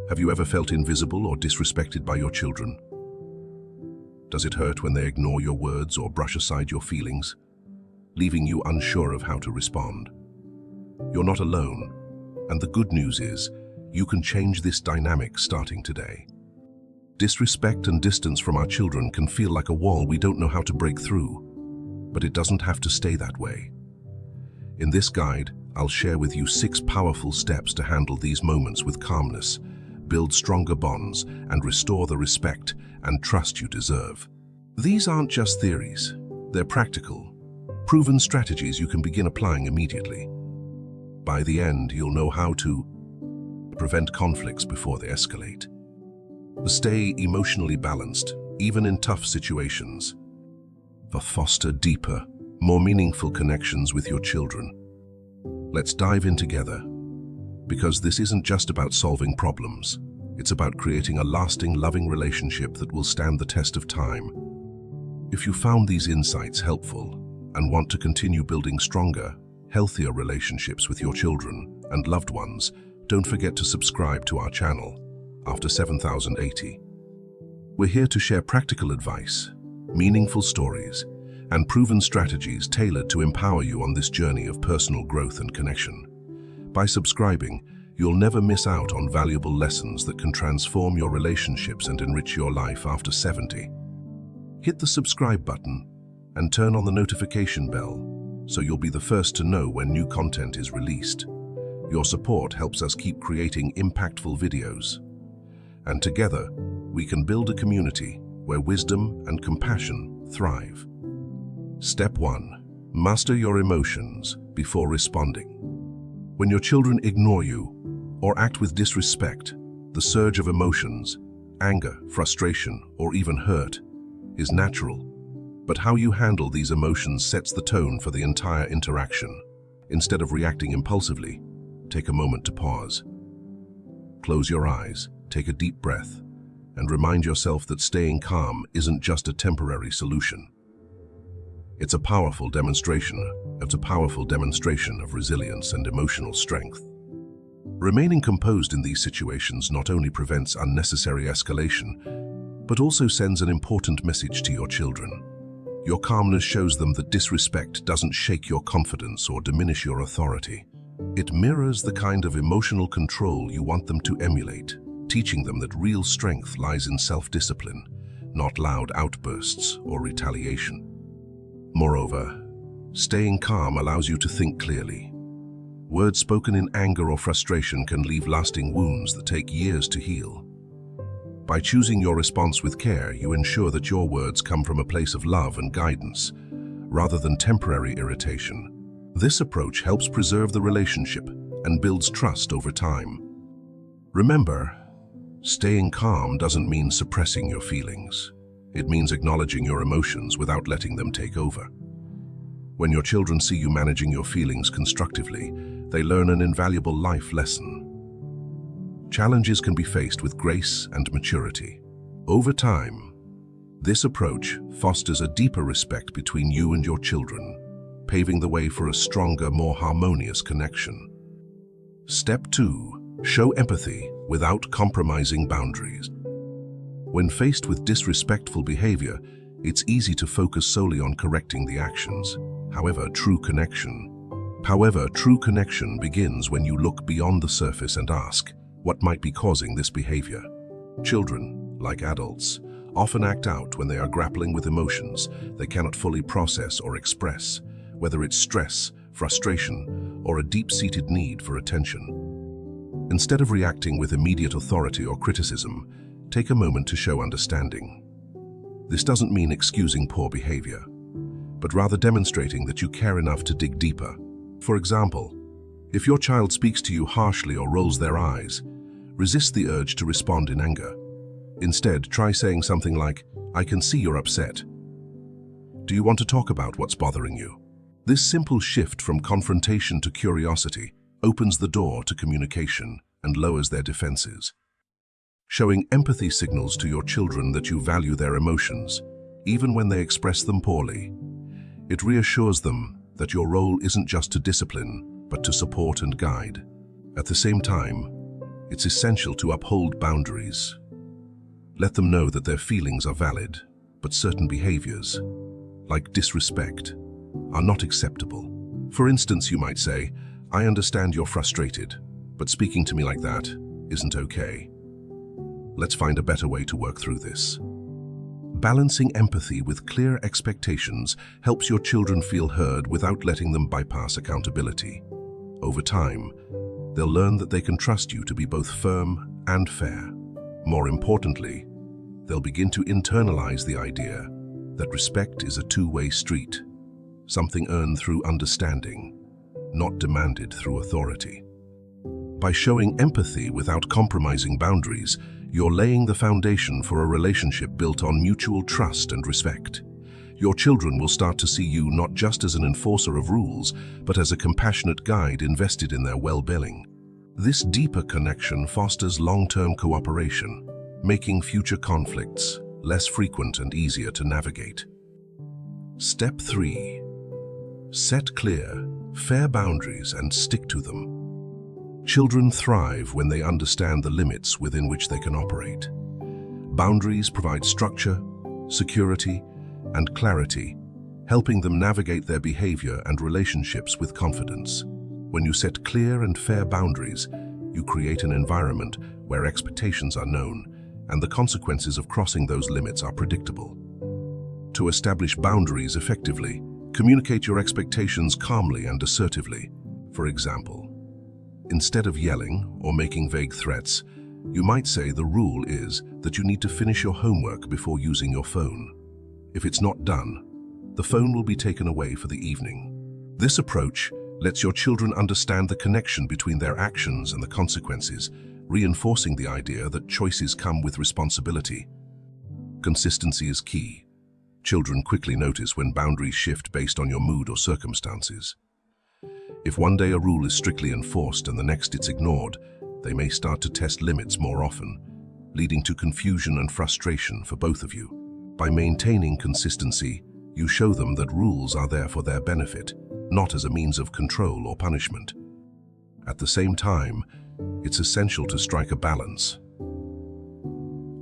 Have you ever felt invisible or disrespected by your children? Does it hurt when they ignore your words or brush aside your feelings, leaving you unsure of how to respond? You're not alone, and the good news is, you can change this dynamic starting today. Disrespect and distance from our children can feel like a wall we don't know how to break through, but it doesn't have to stay that way. In this guide, I'll share with you 6 powerful steps to handle these moments with calmness, build stronger bonds, and restore the respect and trust you deserve. These aren't just theories, they're practical, proven strategies you can begin applying immediately. By the end, you'll know how to prevent conflicts before they escalate, stay emotionally balanced, even in tough situations, foster deeper, more meaningful connections with your children. Let's dive in together, because this isn't just about solving problems. It's about creating a lasting, loving relationship that will stand the test of time. If you found these insights helpful and want to continue building stronger, healthier relationships with your children and loved ones, don't forget to subscribe to our channel, After 7080. We're here to share practical advice, meaningful stories, and proven strategies tailored to empower you on this journey of personal growth and connection. By subscribing, you'll never miss out on valuable lessons that can transform your relationships and enrich your life after 70. Hit the subscribe button and turn on the notification bell so you'll be the first to know when new content is released. Your support helps us keep creating impactful videos. And together, we can build a community where wisdom and compassion thrive. Step 1. Master your emotions before responding. When your children ignore you or act with disrespect, the surge of emotions, anger, frustration, or even hurt, is natural. But how you handle these emotions sets the tone for the entire interaction. Instead of reacting impulsively, take a moment to pause. Close your eyes, take a deep breath, and remind yourself that staying calm isn't just a temporary solution. It's a powerful demonstration of resilience and emotional strength. Remaining composed in these situations not only prevents unnecessary escalation, but also sends an important message to your children. Your calmness shows them that disrespect doesn't shake your confidence or diminish your authority. It mirrors the kind of emotional control you want them to emulate, teaching them that real strength lies in self-discipline, not loud outbursts or retaliation. Moreover, staying calm allows you to think clearly. Words spoken in anger or frustration can leave lasting wounds that take years to heal. By choosing your response with care, you ensure that your words come from a place of love and guidance, rather than temporary irritation. This approach helps preserve the relationship and builds trust over time. Remember, staying calm doesn't mean suppressing your feelings. It means acknowledging your emotions without letting them take over. When your children see you managing your feelings constructively, they learn an invaluable life lesson. Challenges can be faced with grace and maturity. Over time, this approach fosters a deeper respect between you and your children, paving the way for a stronger, more harmonious connection. Step 2. Show empathy without compromising boundaries. When faced with disrespectful behavior, it's easy to focus solely on correcting the actions. However, true connection begins when you look beyond the surface and ask, what might be causing this behavior? Children, like adults, often act out when they are grappling with emotions they cannot fully process or express, whether it's stress, frustration, or a deep-seated need for attention. Instead of reacting with immediate authority or criticism, take a moment to show understanding. This doesn't mean excusing poor behavior, but rather demonstrating that you care enough to dig deeper. For example, if your child speaks to you harshly or rolls their eyes, resist the urge to respond in anger. Instead, try saying something like, "I can see you're upset. Do you want to talk about what's bothering you?" This simple shift from confrontation to curiosity opens the door to communication and lowers their defenses. Showing empathy signals to your children that you value their emotions, even when they express them poorly. It reassures them that your role isn't just to discipline, but to support and guide. At the same time, It's essential to uphold boundaries. Let them know that their feelings are valid, but certain behaviors, like disrespect, are not acceptable. For instance, you might say, "I understand you're frustrated, but speaking to me like that isn't okay. Let's find a better way to work through this." Balancing empathy with clear expectations helps your children feel heard without letting them bypass accountability. Over time, they'll learn that they can trust you to be both firm and fair. More importantly, they'll begin to internalize the idea that respect is a two-way street, something earned through understanding, not demanded through authority. By showing empathy without compromising boundaries, you're laying the foundation for a relationship built on mutual trust and respect. Your children will start to see you not just as an enforcer of rules, but as a compassionate guide invested in their well-being. This deeper connection fosters long-term cooperation, making future conflicts less frequent and easier to navigate. Step 3. Set clear, fair boundaries and stick to them. Children thrive when they understand the limits within which they can operate. Boundaries provide structure, security, and clarity, helping them navigate their behavior and relationships with confidence. When you set clear and fair boundaries, you create an environment where expectations are known and the consequences of crossing those limits are predictable. To establish boundaries effectively, communicate your expectations calmly and assertively. For example, instead of yelling or making vague threats, you might say the rule is that you need to finish your homework before using your phone. If it's not done, the phone will be taken away for the evening. This approach lets your children understand the connection between their actions and the consequences, reinforcing the idea that choices come with responsibility. Consistency is key. Children quickly notice when boundaries shift based on your mood or circumstances. If one day a rule is strictly enforced and the next it's ignored, they may start to test limits more often, leading to confusion and frustration for both of you. By maintaining consistency, you show them that rules are there for their benefit, not as a means of control or punishment. At the same time, it's essential to strike a balance.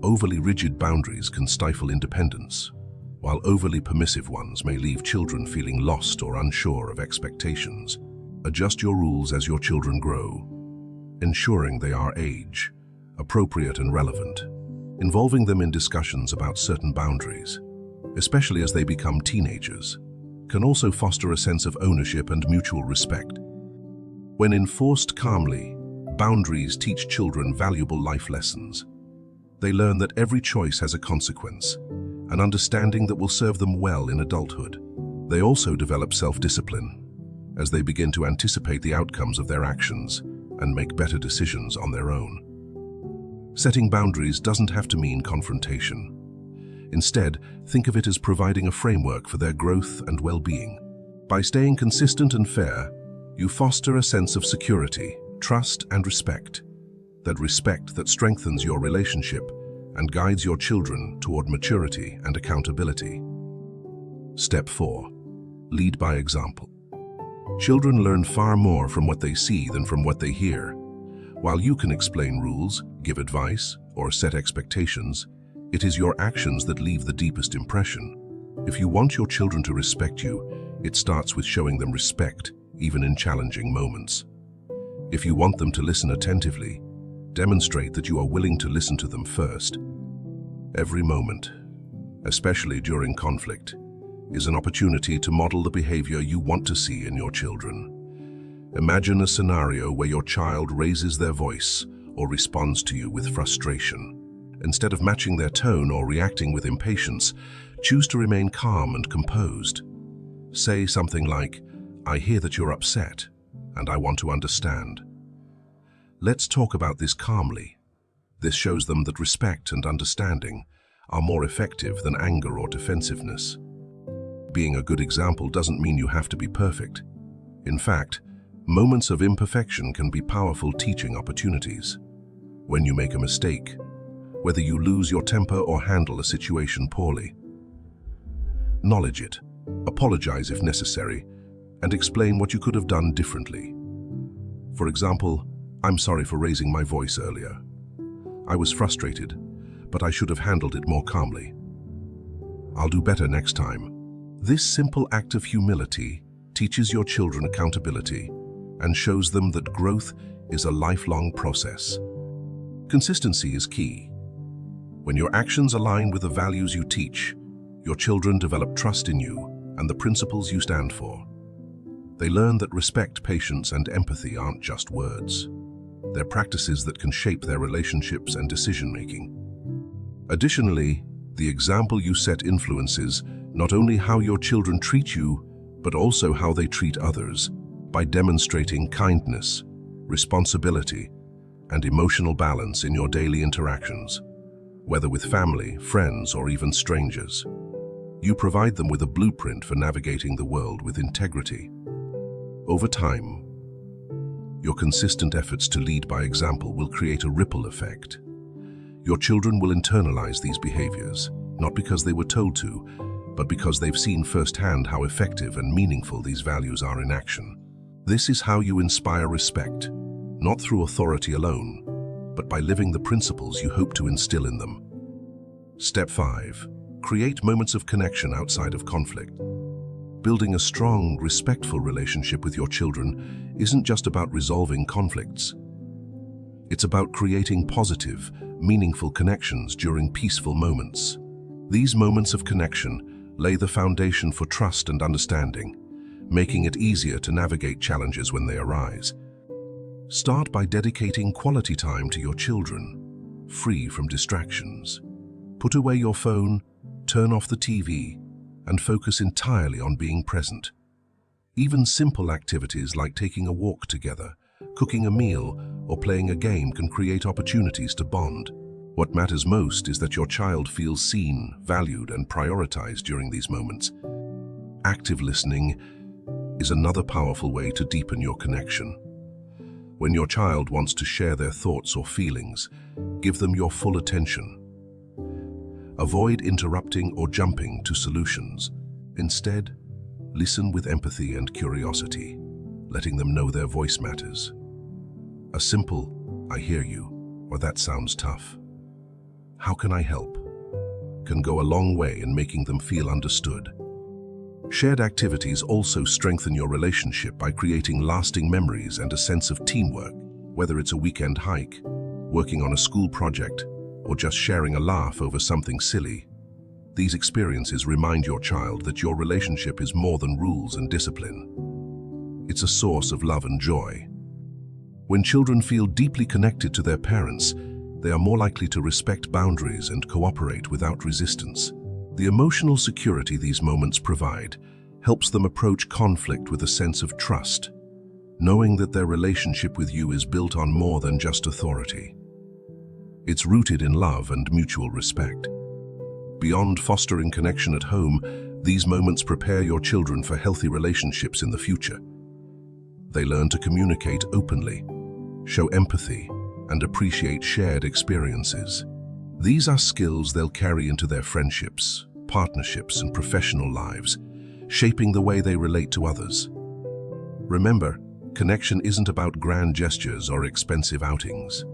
Overly rigid boundaries can stifle independence, while overly permissive ones may leave children feeling lost or unsure of expectations. Adjust your rules as your children grow, ensuring they are age, appropriate and relevant. Involving them in discussions about certain boundaries, especially as they become teenagers, can also foster a sense of ownership and mutual respect. When enforced calmly, boundaries teach children valuable life lessons. They learn that every choice has a consequence, an understanding that will serve them well in adulthood. They also develop self-discipline, as they begin to anticipate the outcomes of their actions and make better decisions on their own. Setting boundaries doesn't have to mean confrontation. Instead, think of it as providing a framework for their growth and well-being. By staying consistent and fair, you foster a sense of security, trust and respect. That respect that strengthens your relationship and guides your children toward maturity and accountability. Step 4. Lead by example. Children learn far more from what they see than from what they hear. While you can explain rules, give advice, or set expectations, it is your actions that leave the deepest impression. If you want your children to respect you, it starts with showing them respect, even in challenging moments. If you want them to listen attentively, demonstrate that you are willing to listen to them first. Every moment, especially during conflict, is an opportunity to model the behavior you want to see in your children. Imagine a scenario where your child raises their voice or responds to you with frustration. Instead of matching their tone or reacting with impatience, choose to remain calm and composed. Say something like, "I hear that you're upset, and I want to understand. Let's talk about this calmly." This shows them that respect and understanding are more effective than anger or defensiveness. Being a good example doesn't mean you have to be perfect. In fact, moments of imperfection can be powerful teaching opportunities. When you make a mistake, whether you lose your temper or handle a situation poorly, acknowledge it, apologize if necessary, and explain what you could have done differently. For example, "I'm sorry for raising my voice earlier. I was frustrated, but I should have handled it more calmly. I'll do better next time." This simple act of humility teaches your children accountability and shows them that growth is a lifelong process. Consistency is key. When your actions align with the values you teach, your children develop trust in you and the principles you stand for. They learn that respect, patience, and empathy aren't just words. They're practices that can shape their relationships and decision-making. Additionally, the example you set influences not only how your children treat you, but also how they treat others, by demonstrating kindness, responsibility, and emotional balance in your daily interactions, whether with family, friends, or even strangers. You provide them with a blueprint for navigating the world with integrity. Over time, your consistent efforts to lead by example will create a ripple effect. Your children will internalize these behaviors, not because they were told to, but because they've seen firsthand how effective and meaningful these values are in action. This is how you inspire respect, not through authority alone, but by living the principles you hope to instill in them. Step 5. Create moments of connection outside of conflict. Building a strong, respectful relationship with your children isn't just about resolving conflicts. It's about creating positive, meaningful connections during peaceful moments. These moments of connection lay the foundation for trust and understanding, making it easier to navigate challenges when they arise. Start by dedicating quality time to your children, free from distractions. Put away your phone, turn off the TV, and focus entirely on being present. Even simple activities like taking a walk together, cooking a meal, or playing a game can create opportunities to bond. What matters most is that your child feels seen, valued, and prioritized during these moments. Active listening is another powerful way to deepen your connection. When your child wants to share their thoughts or feelings, give them your full attention. Avoid interrupting or jumping to solutions. Instead, listen with empathy and curiosity, letting them know their voice matters. A simple, "I hear you," or "That sounds tough. How can I help?" can go a long way in making them feel understood. Shared activities also strengthen your relationship by creating lasting memories and a sense of teamwork, whether it's a weekend hike, working on a school project, or just sharing a laugh over something silly. These experiences remind your child that your relationship is more than rules and discipline. It's a source of love and joy. When children feel deeply connected to their parents, they are more likely to respect boundaries and cooperate without resistance. The emotional security these moments provide helps them approach conflict with a sense of trust, knowing that their relationship with you is built on more than just authority. It's rooted in love and mutual respect. Beyond fostering connection at home, these moments prepare your children for healthy relationships in the future. They learn to communicate openly, show empathy, and appreciate shared experiences. These are skills they'll carry into their friendships, partnerships, and professional lives, shaping the way they relate to others. Remember, connection isn't about grand gestures or expensive outings.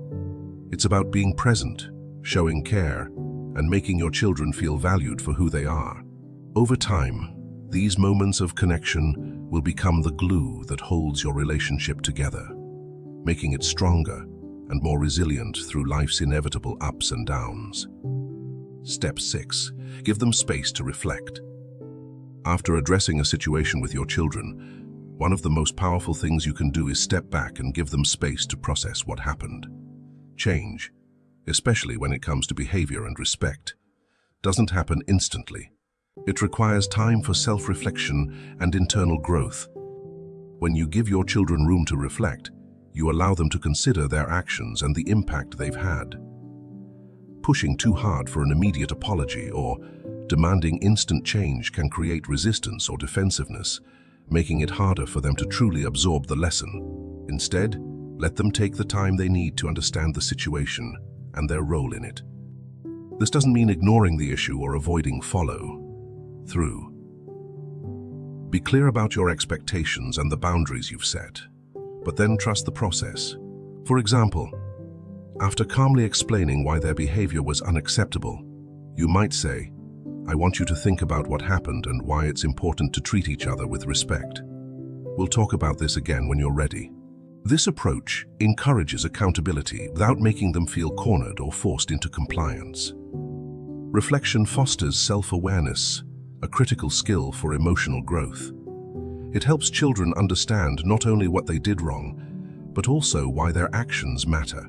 It's about being present, showing care, and making your children feel valued for who they are. Over time, these moments of connection will become the glue that holds your relationship together, making it stronger and more resilient through life's inevitable ups and downs. Step 6. Give them space to reflect. After addressing a situation with your children, one of the most powerful things you can do is step back and give them space to process what happened. Change, especially when it comes to behavior and respect, doesn't happen instantly. It requires time for self-reflection and internal growth. When you give your children room to reflect, you allow them to consider their actions and the impact they've had. Pushing too hard for an immediate apology or demanding instant change can create resistance or defensiveness, making it harder for them to truly absorb the lesson. Instead, let them take the time they need to understand the situation and their role in it. This doesn't mean ignoring the issue or avoiding follow-through. Be clear about your expectations and the boundaries you've set, but then trust the process. For example, after calmly explaining why their behavior was unacceptable, you might say, "I want you to think about what happened and why it's important to treat each other with respect. We'll talk about this again when you're ready." This approach encourages accountability without making them feel cornered or forced into compliance. Reflection fosters self-awareness, a critical skill for emotional growth. It helps children understand not only what they did wrong, but also why their actions matter.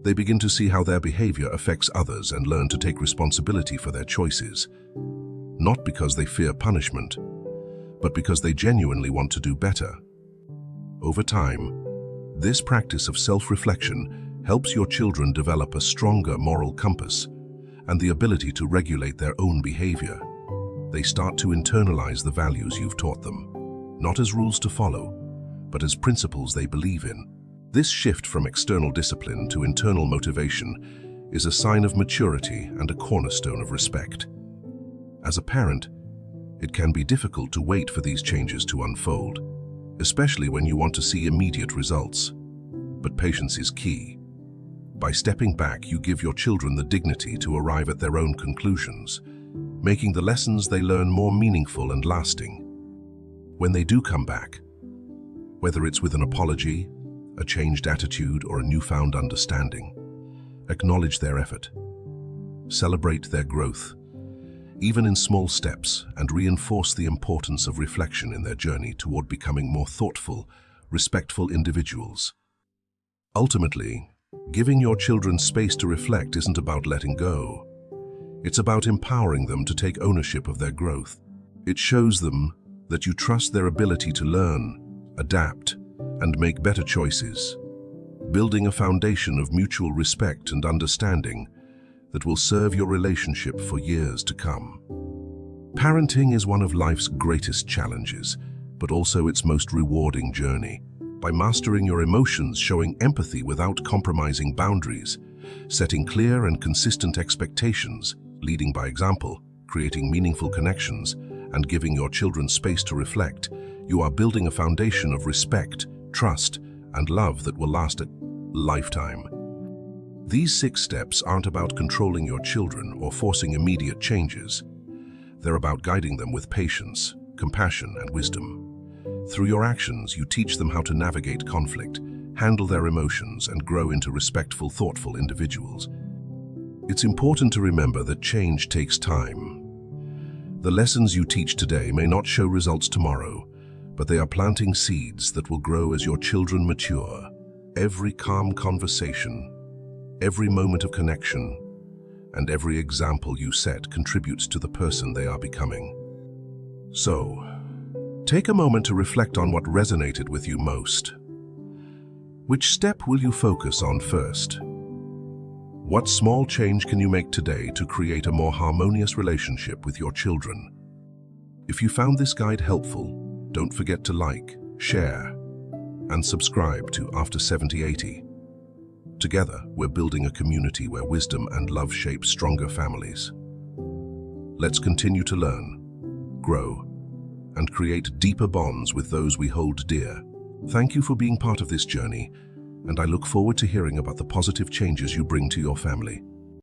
They begin to see how their behavior affects others and learn to take responsibility for their choices, not because they fear punishment, but because they genuinely want to do better. Over time, this practice of self-reflection helps your children develop a stronger moral compass and the ability to regulate their own behavior. They start to internalize the values you've taught them, not as rules to follow, but as principles they believe in. This shift from external discipline to internal motivation is a sign of maturity and a cornerstone of respect. As a parent, it can be difficult to wait for these changes to unfold, especially when you want to see immediate results. But patience is key. By stepping back, you give your children the dignity to arrive at their own conclusions, making the lessons they learn more meaningful and lasting. When they do come back, whether it's with an apology, a changed attitude, or a newfound understanding, acknowledge their effort. Celebrate their growth, even in small steps, and reinforce the importance of reflection in their journey toward becoming more thoughtful, respectful individuals. Ultimately, giving your children space to reflect isn't about letting go. It's about empowering them to take ownership of their growth. It shows them that you trust their ability to learn, adapt, and make better choices, building a foundation of mutual respect and understanding that will serve your relationship for years to come. Parenting is one of life's greatest challenges, but also its most rewarding journey. By mastering your emotions, showing empathy without compromising boundaries, setting clear and consistent expectations, leading by example, creating meaningful connections, and giving your children space to reflect, you are building a foundation of respect, trust, and love that will last a lifetime. These 6 steps aren't about controlling your children or forcing immediate changes. They're about guiding them with patience, compassion, and wisdom. Through your actions, you teach them how to navigate conflict, handle their emotions, and grow into respectful, thoughtful individuals. It's important to remember that change takes time. The lessons you teach today may not show results tomorrow, but they are planting seeds that will grow as your children mature. Every calm conversation, every moment of connection, and every example you set contributes to the person they are becoming. So, take a moment to reflect on what resonated with you most. Which step will you focus on first? What small change can you make today to create a more harmonious relationship with your children? If you found this guide helpful, don't forget to like, share, and subscribe to After 7080. Together, we're building a community where wisdom and love shape stronger families. Let's continue to learn, grow, and create deeper bonds with those we hold dear. Thank you for being part of this journey, and I look forward to hearing about the positive changes you bring to your family.